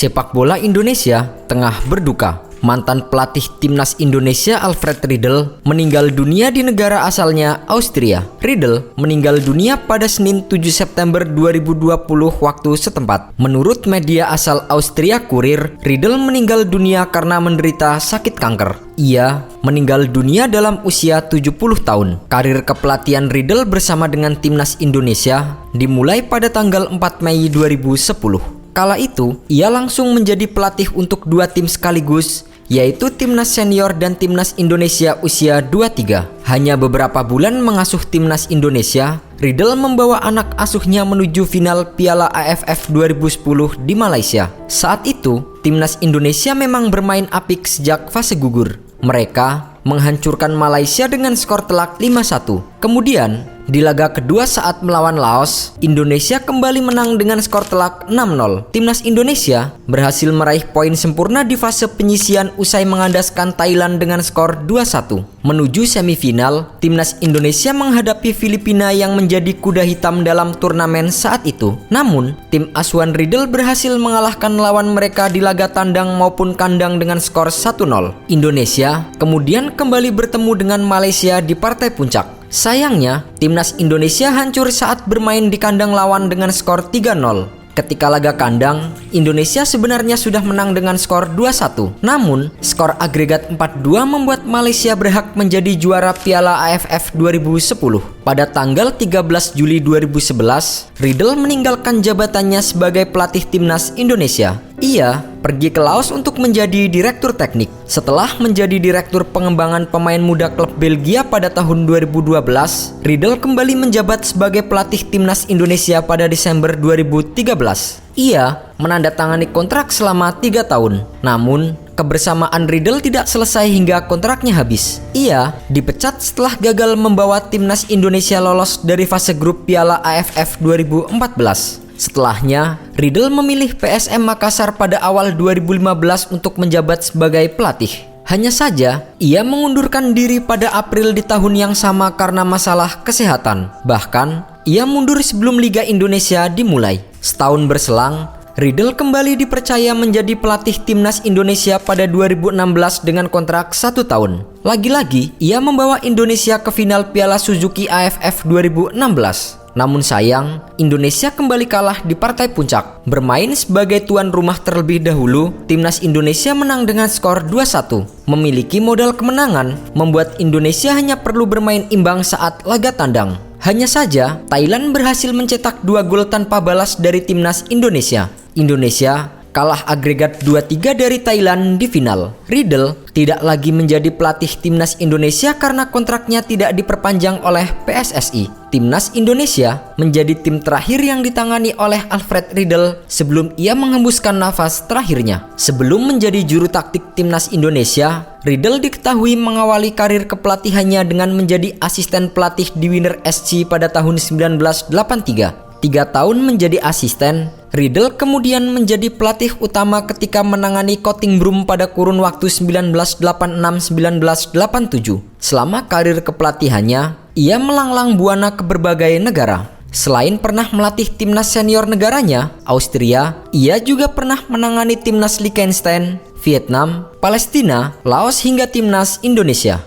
Sepak bola Indonesia tengah berduka. Mantan pelatih timnas Indonesia Alfred Riedel meninggal dunia di negara asalnya Austria. Riedel meninggal dunia pada Senin 7 September 2020 waktu setempat. Menurut media asal Austria Kurir, Riedel meninggal dunia karena menderita sakit kanker. Ia meninggal dunia dalam usia 70 tahun. Karir kepelatihan Riedel bersama dengan timnas Indonesia dimulai pada tanggal 4 Mei 2010. Kala itu, ia langsung menjadi pelatih untuk dua tim sekaligus, yaitu timnas senior dan timnas Indonesia usia 23. Hanya beberapa bulan mengasuh timnas Indonesia, Riedel membawa anak asuhnya menuju final Piala AFF 2010 di Malaysia. Saat itu, timnas Indonesia memang bermain apik sejak fase gugur. Mereka menghancurkan Malaysia dengan skor telak 5-1. Kemudian, di laga kedua saat melawan Laos, Indonesia kembali menang dengan skor telak 6-0. Timnas Indonesia berhasil meraih poin sempurna di fase penyisian usai mengandaskan Thailand dengan skor 2-1. Menuju semifinal, timnas Indonesia menghadapi Filipina yang menjadi kuda hitam dalam turnamen saat itu. Namun, tim asuhan Riedel berhasil mengalahkan lawan mereka di laga tandang maupun kandang dengan skor 1-0. Indonesia kemudian kembali bertemu dengan Malaysia di partai puncak. Sayangnya, timnas Indonesia hancur saat bermain di kandang lawan dengan skor 3-0. Ketika laga kandang, Indonesia sebenarnya sudah menang dengan skor 2-1. Namun, skor agregat 4-2 membuat Malaysia berhak menjadi juara Piala AFF 2010. Pada tanggal 13 Juli 2011, Riedel meninggalkan jabatannya sebagai pelatih timnas Indonesia. Ia pergi ke Laos untuk menjadi direktur teknik. Setelah menjadi direktur pengembangan pemain muda klub Belgia pada tahun 2012, Riedel kembali menjabat sebagai pelatih timnas Indonesia pada Desember 2013. Ia menandatangani kontrak selama 3 tahun. Namun, kebersamaan Riedel tidak selesai hingga kontraknya habis. Ia dipecat setelah gagal membawa timnas Indonesia lolos dari fase grup Piala AFF 2014. Setelahnya, Riedel memilih PSM Makassar pada awal 2015 untuk menjabat sebagai pelatih. Hanya saja, ia mengundurkan diri pada April di tahun yang sama karena masalah kesehatan. Bahkan, ia mundur sebelum Liga Indonesia dimulai. Setahun berselang, Riedel kembali dipercaya menjadi pelatih timnas Indonesia pada 2016 dengan kontrak 1 tahun. Lagi-lagi, ia membawa Indonesia ke final Piala Suzuki AFF 2016. Namun sayang, Indonesia kembali kalah di partai puncak. Bermain sebagai tuan rumah terlebih dahulu, timnas Indonesia menang dengan skor 2-1. Memiliki modal kemenangan, membuat Indonesia hanya perlu bermain imbang saat laga tandang. Hanya saja, Thailand berhasil mencetak 2 gol tanpa balas dari timnas Indonesia. Indonesia kalah agregat 2-3 dari Thailand di final. Riedel tidak lagi menjadi pelatih timnas Indonesia karena kontraknya tidak diperpanjang oleh PSSI. Timnas Indonesia menjadi tim terakhir yang ditangani oleh Alfred Riedel sebelum ia menghembuskan nafas terakhirnya. Sebelum menjadi juru taktik timnas Indonesia, Riedel diketahui mengawali karir kepelatihannya dengan menjadi asisten pelatih di Winner SC pada tahun 1983. 3 tahun menjadi asisten, Riedel kemudian menjadi pelatih utama ketika menangani Kotingbrum pada kurun waktu 1986-1987. Selama karir kepelatihannya, ia melanglang buana ke berbagai negara. Selain pernah melatih timnas senior negaranya, Austria, ia juga pernah menangani timnas Liechtenstein, Vietnam, Palestina, Laos hingga timnas Indonesia.